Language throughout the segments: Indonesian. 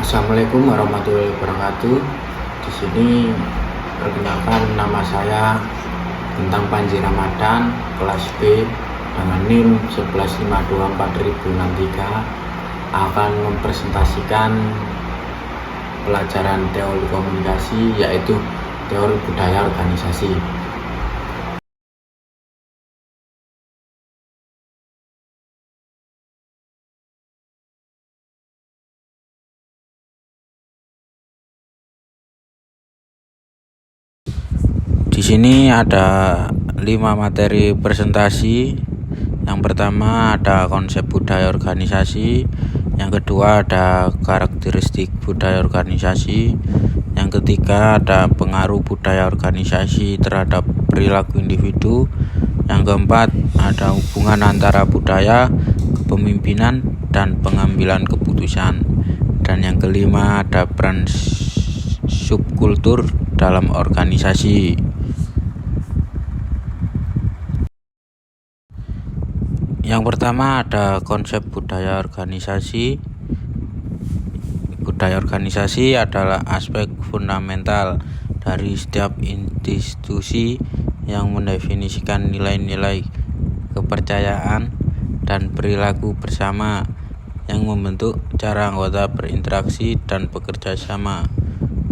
Assalamualaikum warahmatullahi wabarakatuh. Di sini perkenalkan, nama saya Bintang Panji Ramadan, kelas B dengan NIM 11524063, akan mempresentasikan pelajaran teori komunikasi, yaitu teori budaya organisasi. Di sini ada 5 materi presentasi. Yang pertama ada konsep budaya organisasi, yang kedua ada karakteristik budaya organisasi, yang ketiga ada pengaruh budaya organisasi terhadap perilaku individu, yang keempat ada hubungan antara budaya, kepemimpinan, dan pengambilan keputusan, dan yang kelima ada peran subkultur dalam organisasi. Yang pertama ada konsep budaya organisasi. Budaya organisasi adalah aspek fundamental dari setiap institusi yang mendefinisikan nilai-nilai kepercayaan dan perilaku bersama yang membentuk cara anggota berinteraksi dan bekerja sama.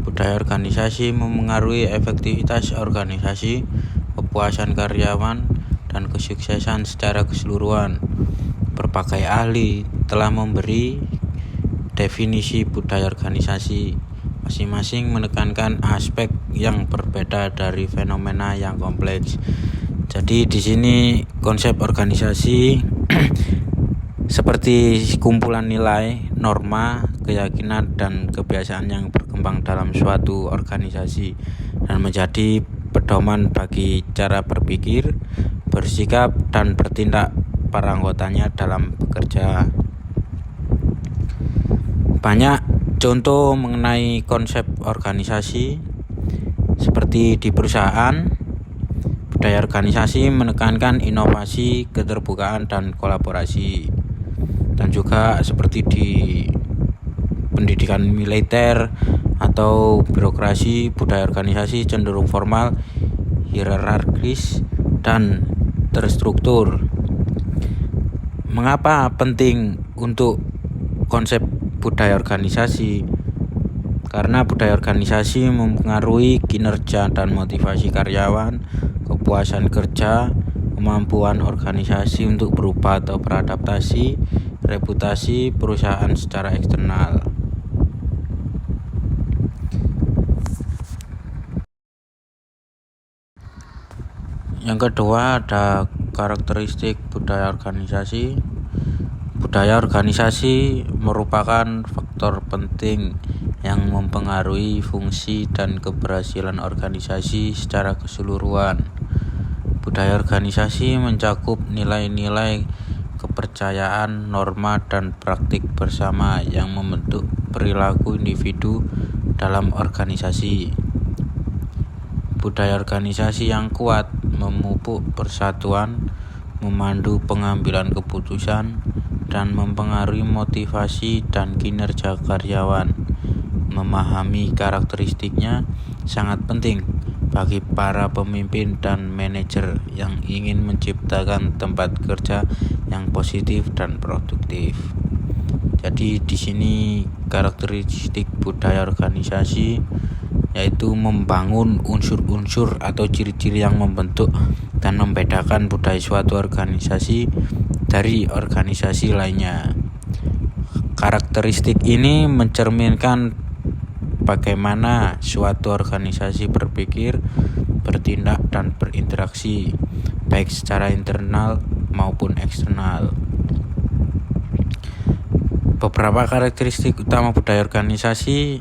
Budaya organisasi memengaruhi efektivitas organisasi, kepuasan karyawan, dan kesuksesan secara keseluruhan. Berbagai ahli telah memberi definisi budaya organisasi, masing-masing menekankan aspek yang berbeda dari fenomena yang kompleks. Jadi di sini konsep organisasi seperti kumpulan nilai, norma, keyakinan, dan kebiasaan yang berkembang dalam suatu organisasi dan menjadi pedoman bagi cara berpikir, bersikap, dan bertindak para anggotanya dalam bekerja. Banyak contoh mengenai konsep organisasi seperti di perusahaan. Budaya organisasi menekankan inovasi, keterbukaan, dan kolaborasi. Dan juga seperti di pendidikan militer atau birokrasi, budaya organisasi cenderung formal, hierarkis, dan terstruktur. Mengapa penting untuk konsep budaya organisasi? Karena budaya organisasi mempengaruhi kinerja dan motivasi karyawan, kepuasan kerja, kemampuan organisasi untuk berubah atau beradaptasi, reputasi perusahaan secara eksternal. Yang kedua ada karakteristik budaya organisasi. Budaya organisasi merupakan faktor penting yang mempengaruhi fungsi dan keberhasilan organisasi secara keseluruhan. Budaya organisasi mencakup nilai-nilai kepercayaan, norma, dan praktik bersama yang membentuk perilaku individu dalam organisasi. Budaya organisasi yang kuat memupuk persatuan, memandu pengambilan keputusan, dan mempengaruhi motivasi dan kinerja karyawan. Memahami karakteristiknya sangat penting bagi para pemimpin dan manajer yang ingin menciptakan tempat kerja yang positif dan produktif. Jadi di sini karakteristik budaya organisasi yaitu membangun unsur-unsur atau ciri-ciri yang membentuk dan membedakan budaya suatu organisasi dari organisasi lainnya. Karakteristik ini mencerminkan bagaimana suatu organisasi berpikir, bertindak, dan berinteraksi, baik secara internal maupun eksternal. Beberapa karakteristik utama budaya organisasi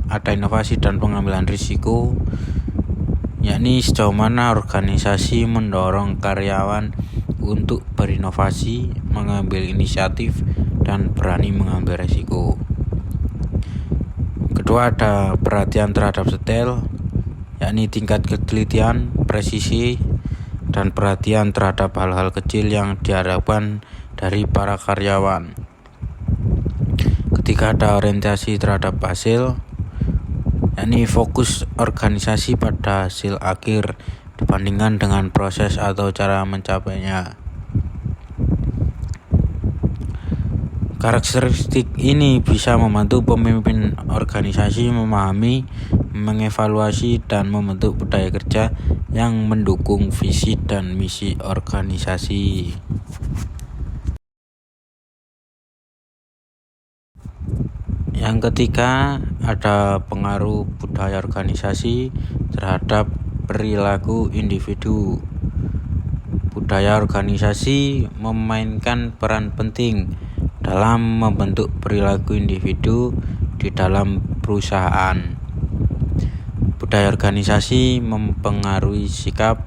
ada inovasi dan pengambilan risiko, yakni sejauh mana organisasi mendorong karyawan untuk berinovasi, mengambil inisiatif, dan berani mengambil risiko. Kedua ada perhatian terhadap detail, yakni tingkat ketelitian, presisi, dan perhatian terhadap hal-hal kecil yang diharapkan dari para karyawan. Ketiga, ada orientasi terhadap hasil, yakni fokus organisasi pada hasil akhir dibandingkan dengan proses atau cara mencapainya. Karakteristik ini bisa membantu pemimpin organisasi memahami, mengevaluasi, dan membentuk budaya kerja yang mendukung visi dan misi organisasi. Yang ketiga, ada pengaruh budaya organisasi terhadap perilaku individu. Budaya organisasi memainkan peran penting dalam membentuk perilaku individu di dalam perusahaan. Budaya organisasi mempengaruhi sikap,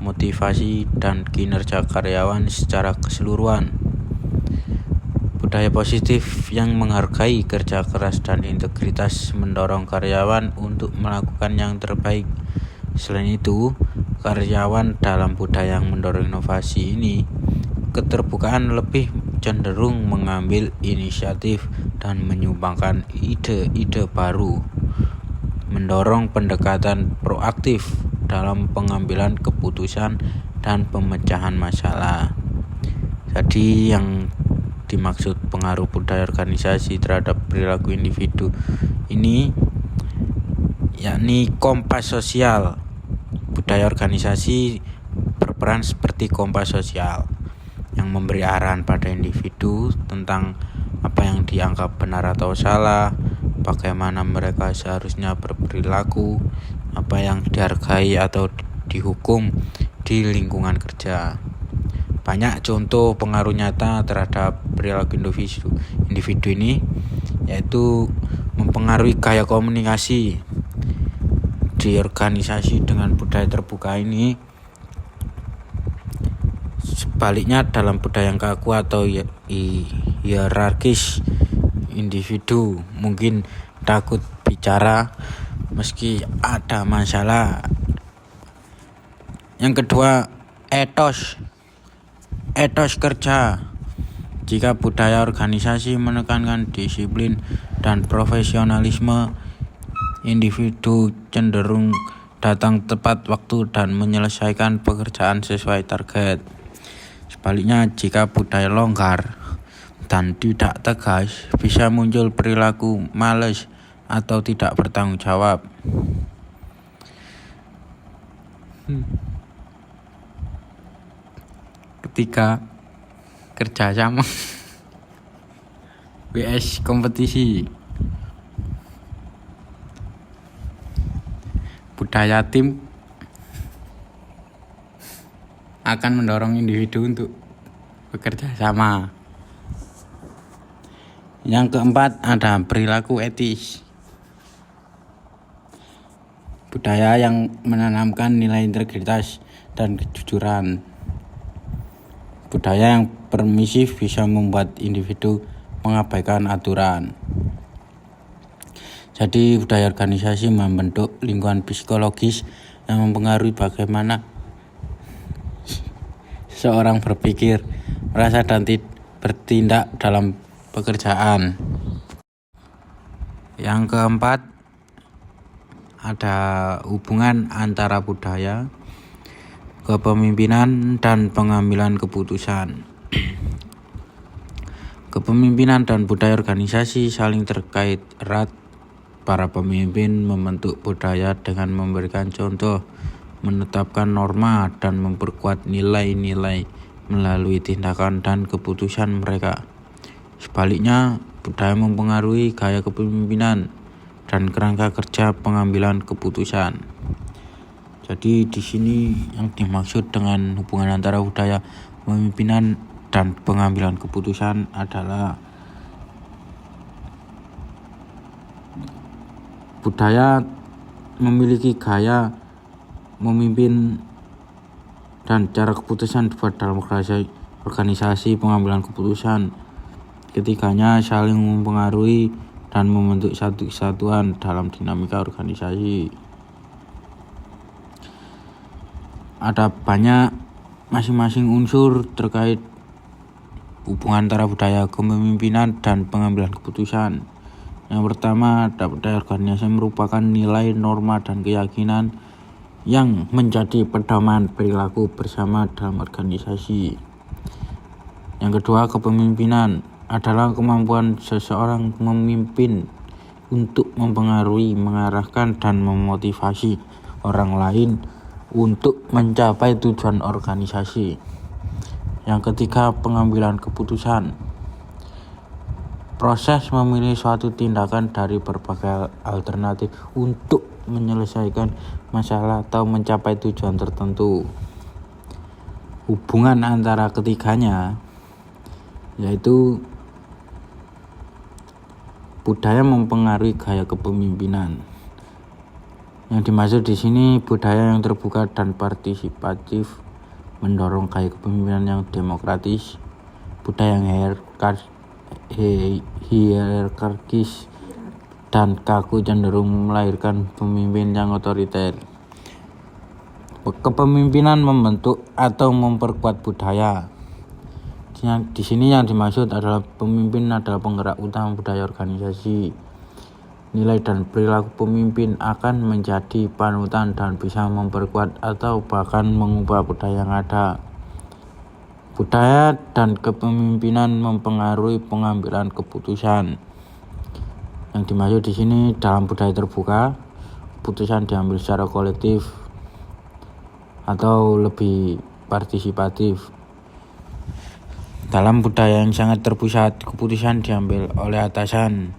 motivasi, dan kinerja karyawan secara keseluruhan. Budaya positif yang menghargai kerja keras dan integritas mendorong karyawan untuk melakukan yang terbaik. Selain itu, karyawan dalam budaya yang mendorong inovasi ini, keterbukaan lebih cenderung mengambil inisiatif dan menyumbangkan ide-ide baru, mendorong pendekatan proaktif dalam pengambilan keputusan dan pemecahan masalah. Jadi yang dimaksud pengaruh budaya organisasi terhadap perilaku individu ini yakni kompas sosial. Budaya organisasi berperan seperti kompas sosial yang memberi arahan pada individu tentang apa yang dianggap benar atau salah, bagaimana mereka seharusnya berperilaku, apa yang dihargai atau dihukum di lingkungan kerja. Banyak contoh pengaruh nyata terhadap perilaku individu ini, yaitu mempengaruhi gaya komunikasi. Di organisasi dengan budaya terbuka ini, sebaliknya dalam budaya yang kaku atau hierarkis, individu mungkin takut bicara meski ada masalah. Yang kedua, etos kerja. Jika budaya organisasi menekankan disiplin dan profesionalisme, individu cenderung datang tepat waktu dan menyelesaikan pekerjaan sesuai target. Sebaliknya, jika budaya longgar dan tidak tegas, bisa muncul perilaku malas atau tidak bertanggung jawab. Ketiga, kerjasama vs kompetisi. Budaya tim akan mendorong individu untuk bekerja sama. Yang keempat, ada perilaku etis. Budaya yang menanamkan nilai integritas dan kejujuran. Budaya yang permisif bisa membuat individu mengabaikan aturan. Jadi budaya organisasi membentuk lingkungan psikologis yang mempengaruhi bagaimana seseorang berpikir, merasa, dan bertindak dalam pekerjaan. Yang keempat, ada hubungan antara budaya, kepemimpinan, dan pengambilan keputusan. Kepemimpinan dan budaya organisasi saling terkait erat. Para pemimpin membentuk budaya dengan memberikan contoh, menetapkan norma, dan memperkuat nilai-nilai melalui tindakan dan keputusan mereka. Sebaliknya, budaya mempengaruhi gaya kepemimpinan dan kerangka kerja pengambilan keputusan. Jadi di sini yang dimaksud dengan hubungan antara budaya kepemimpinan dan pengambilan keputusan adalah budaya memiliki gaya memimpin dan cara keputusan dibuat dalam organisasi pengambilan keputusan. Ketiganya saling mempengaruhi dan membentuk satu kesatuan dalam dinamika organisasi. Ada banyak masing-masing unsur terkait Hubungan antara budaya kepemimpinan dan pengambilan keputusan. Yang pertama, budaya organisasi merupakan nilai, norma, dan keyakinan yang menjadi pedoman perilaku bersama dalam organisasi. Yang kedua, kepemimpinan adalah kemampuan seseorang memimpin untuk mempengaruhi, mengarahkan, dan memotivasi orang lain untuk mencapai tujuan organisasi. Yang ketiga, pengambilan keputusan. Proses memilih suatu tindakan dari berbagai alternatif untuk menyelesaikan masalah atau mencapai tujuan tertentu. Hubungan antara ketiganya yaitu budaya mempengaruhi gaya kepemimpinan. Yang dimaksud di sini budaya yang terbuka dan partisipatif mendorong gaya kepemimpinan yang demokratis. Budaya yang hierarkis dan kaku cenderung melahirkan pemimpin yang otoriter. Kepemimpinan membentuk atau memperkuat budaya. Di sini yang dimaksud adalah pemimpin adalah penggerak utama budaya organisasi. Nilai dan perilaku pemimpin akan menjadi panutan dan bisa memperkuat atau bahkan mengubah budaya yang ada. Budaya dan kepemimpinan mempengaruhi pengambilan keputusan. Yang dimaksud di sini dalam budaya terbuka, keputusan diambil secara kolektif atau lebih partisipatif. Dalam budaya yang sangat terpusat, keputusan diambil oleh atasan.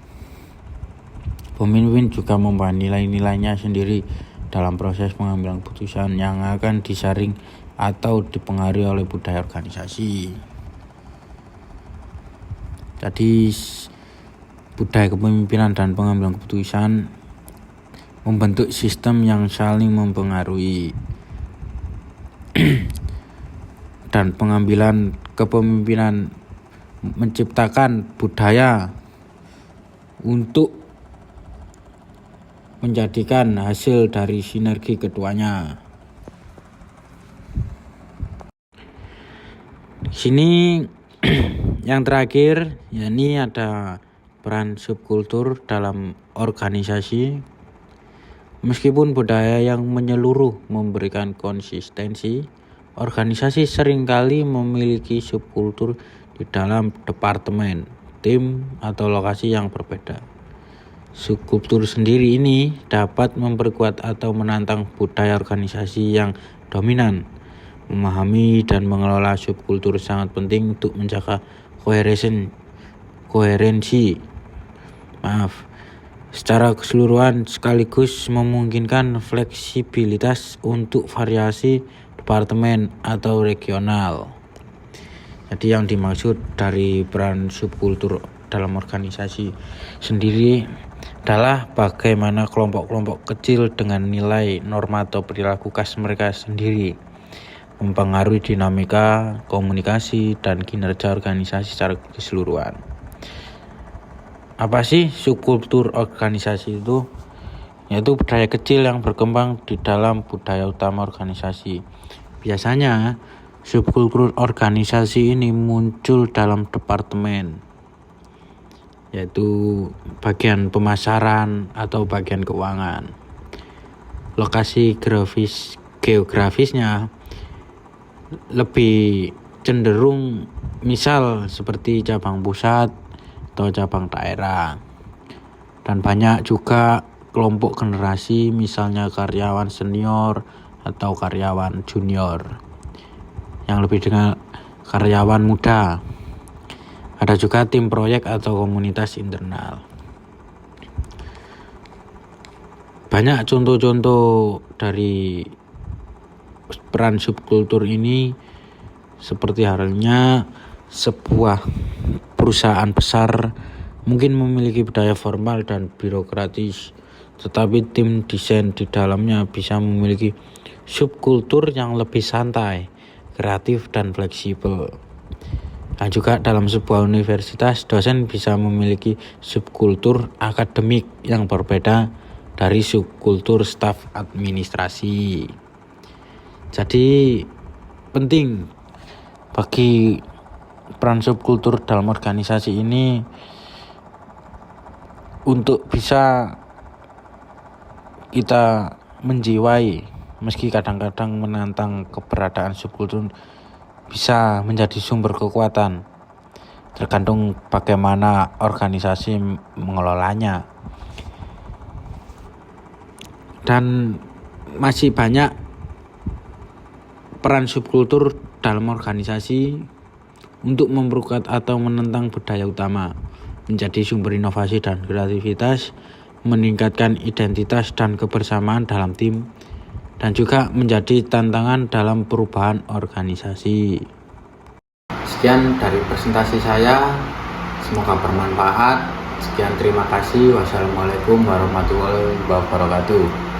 Pemimpin juga membawa nilai-nilainya sendiri dalam proses pengambilan keputusan yang akan disaring atau dipengaruhi oleh budaya organisasi. Jadi budaya kepemimpinan dan pengambilan keputusan membentuk sistem yang saling mempengaruhi. Dan pengambilan kepemimpinan menciptakan budaya untuk menjadikan hasil dari sinergi keduanya. Di sini yang terakhir, yakni ada peran subkultur dalam organisasi. Meskipun budaya yang menyeluruh memberikan konsistensi, organisasi seringkali memiliki subkultur di dalam departemen, tim, atau lokasi yang berbeda. Subkultur sendiri ini dapat memperkuat atau menantang budaya organisasi yang dominan. Memahami dan mengelola subkultur sangat penting untuk menjaga koherensi secara keseluruhan sekaligus memungkinkan fleksibilitas untuk variasi departemen atau regional. Jadi yang dimaksud dari peran subkultur dalam organisasi sendiri adalah bagaimana kelompok-kelompok kecil dengan nilai, norma atau perilaku khas mereka sendiri mempengaruhi dinamika, komunikasi, dan kinerja organisasi secara keseluruhan. Apa sih subkultur organisasi itu? Yaitu budaya kecil yang berkembang di dalam budaya utama organisasi. Biasanya subkultur organisasi ini muncul dalam departemen, yaitu bagian pemasaran atau bagian keuangan. Lokasi geografisnya lebih cenderung misal seperti cabang pusat atau cabang daerah. Dan banyak juga kelompok generasi, misalnya karyawan senior atau karyawan junior, yang lebih dengan karyawan muda. Ada juga tim proyek atau komunitas internal. Banyak contoh-contoh dari peran subkultur ini, seperti halnya sebuah perusahaan besar mungkin memiliki budaya formal dan birokratis, tetapi tim desain di dalamnya bisa memiliki subkultur yang lebih santai, kreatif, dan fleksibel. Dan juga dalam sebuah universitas, dosen bisa memiliki subkultur akademik yang berbeda dari subkultur staf administrasi. Jadi penting bagi peran subkultur dalam organisasi ini untuk bisa kita menjiwai, meski kadang-kadang menantang, keberadaan subkultur bisa menjadi sumber kekuatan, tergantung bagaimana organisasi mengelolanya. Dan masih banyak peran subkultur dalam organisasi untuk memperkuat atau menentang budaya utama, menjadi sumber inovasi dan kreativitas, meningkatkan identitas dan kebersamaan dalam tim, dan juga menjadi tantangan dalam perubahan organisasi. Sekian dari presentasi saya, semoga bermanfaat. Sekian, terima kasih. Wassalamualaikum warahmatullahi wabarakatuh.